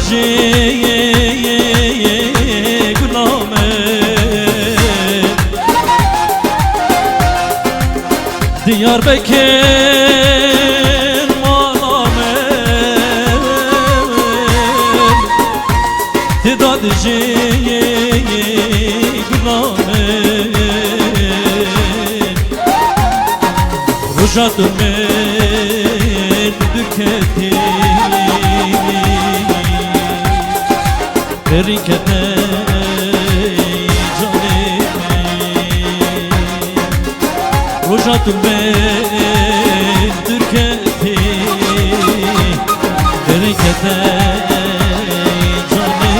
جی گلامه دیار بکر مالامه داد جی گلامه روشات من دکتی برکته جانه روشات من دکتی برکته جانه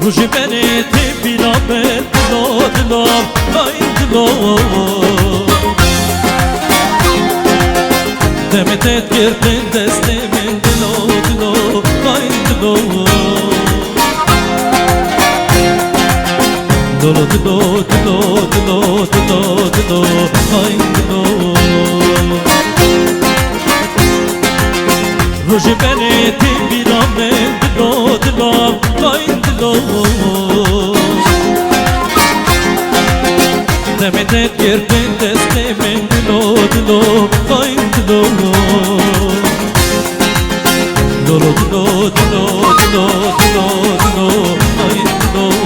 روشی بنی تی بیرامه دلو دلو دلو دمتت گردن دست من دلو دلو دلو دلو دلو دلو دلو دلو دلو دلو روزی بنی تی بیرامه دلو دلو دلو دمتت گردن دست من دلو دلو دلو دلو دلو دلو دلو دلو دلو دلو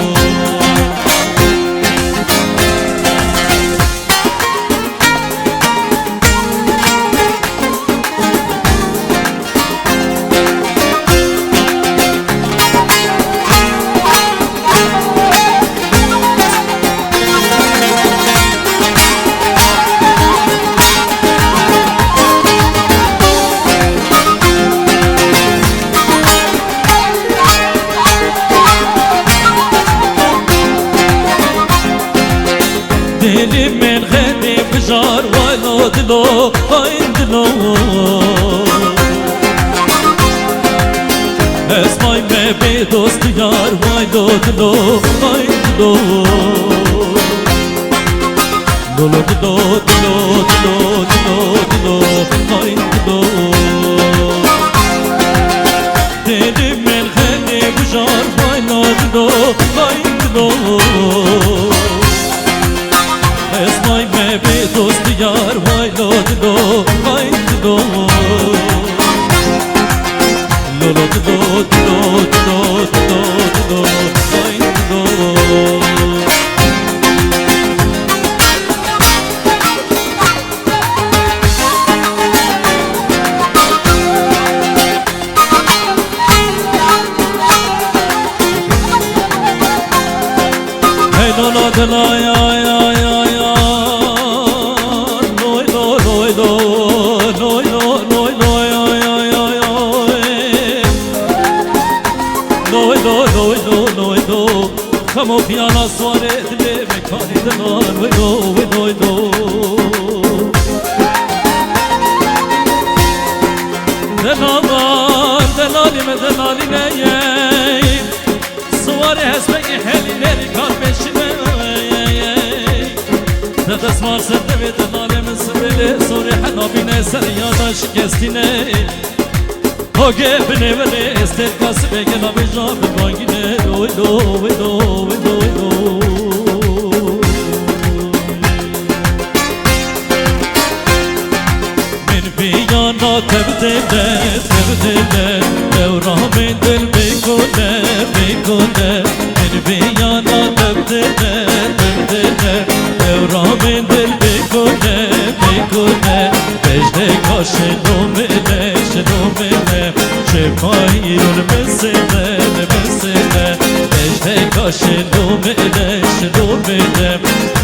دلی من خیلی بجار وایلو دلو این دلو اسمای می بی دوست یار وایلو دلو این دلو دلو دلو دلو دلو دلو دلو این دلو دلی من خیلی بجار وایلو دلو این دلو اسمای می بی دوست یار وای لو دلو وای دلو لولو دلو دلو دلو دلو دلو وای دلو hey lolo delo ya ya ya Come piano suare dile mekani dalan vedo vedo vedo Delalan delali me delali neye Suare hesme ihelileri karpeşine Dedes var sende ve delali me sibili Suri hanabine ser yadaş kestine O gebine veli estet kasbe gela bejab bangine Vedo vedo vedo vedo Min biyana tebdele tebdele Devramin dil bekole bekole Min biyana tebdele tebdele Devramin dil bekole bekole Bejde kaşe nomele şenomele Şefayirun mesele mesele Bejde kaşe nomele şenomele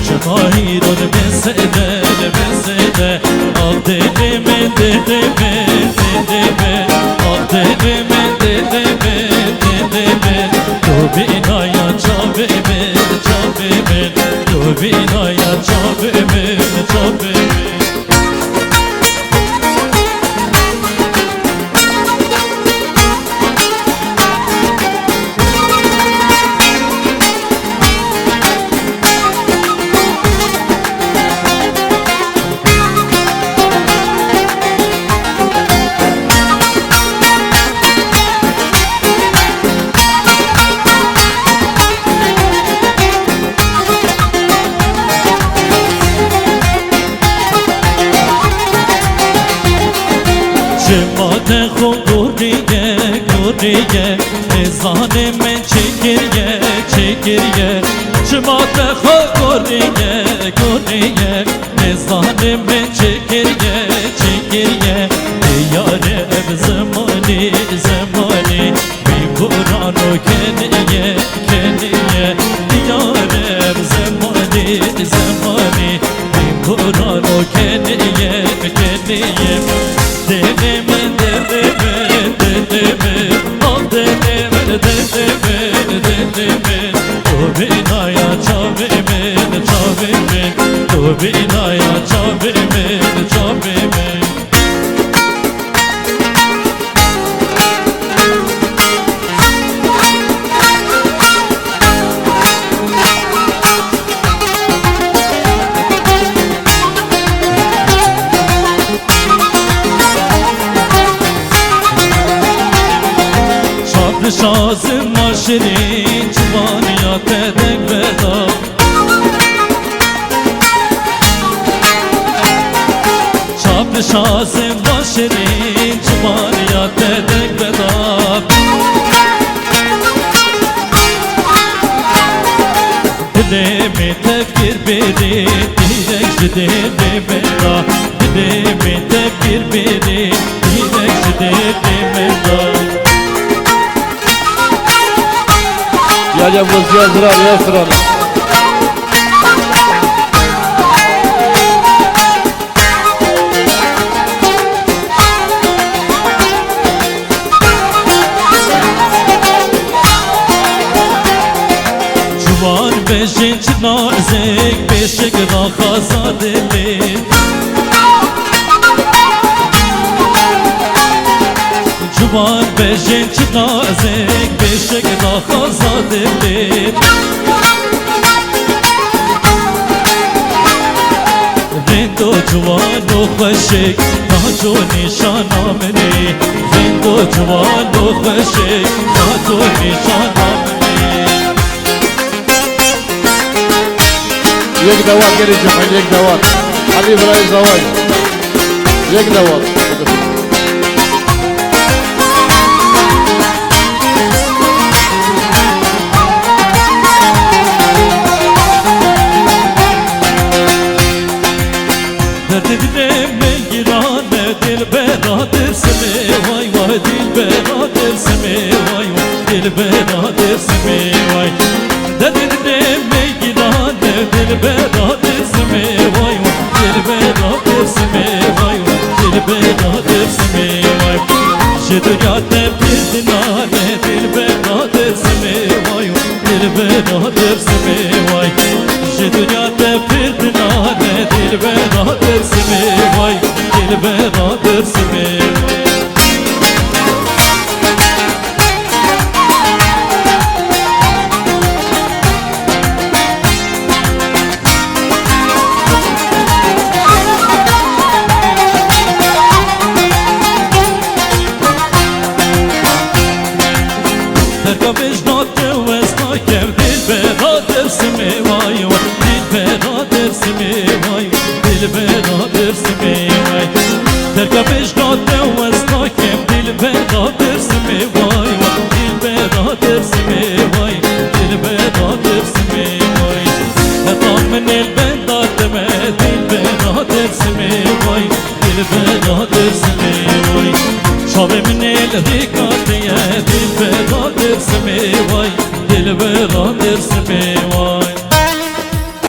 Şefayirun mesele mesele Al dedeme dedeme dedeme Al dedeme dedeme dedeme Dubinaya çabeme çabeme Dubinaya çabeme çabeme گوریه نزانه من چکریه چکریه شما تخوا گوریه گوریه نزانه من چکریه چکریه یاره زمانی زمانی بی برانو کنیه کنیه یاره زمانی زمانی بی برانو کنیه کنیه دلم دلم دلم آل دلم دلم دلم تو بینایا چاوی من چاوی من تو بینایا چاوی من چاوی من شازم ماشرین جوانیات دک بدا چاپ شازم ماشرین جوانیات دک بدا دلمی تفکر بری دیرک جده بدا دلمی تفکر بری دیرک جده بدا Ya vos ya zrar ya sıran. Juvan beşin nazik beşik rakasa deli Juvan beşin nazik beşik rakasa deli Vindo juvano khashik najo nishan amne Vindo juvano khashik najo nishan amne Yek davat geleceğim ben yek davat. Ali İbrahim Zavay. Yek davat. Derdime girane dilberadır simi vay vay dilberadır simi vay vay dilberadır simi vay Derdime girane dilberadır simi vay vay dilberadır simi vay vay dilberadır simi vay Şu dünyada bir dinane dilberadır simi vay vay dilberadır simi vay Şu dünyada bir dinane dilberadır simi vay dilberadır simi Terka vicdatı vesnakem dilberadır simi vay vay dilberadır simi vay dilberadır simi vay Terka vicdatı vesnakem dilberadır simi vay vay dilberadır simi vay dilberadır simi vay Etam min elbendatime dilberadır simi vay dilberadır simi vay Şabe min el rikatiye dilberadır simi vay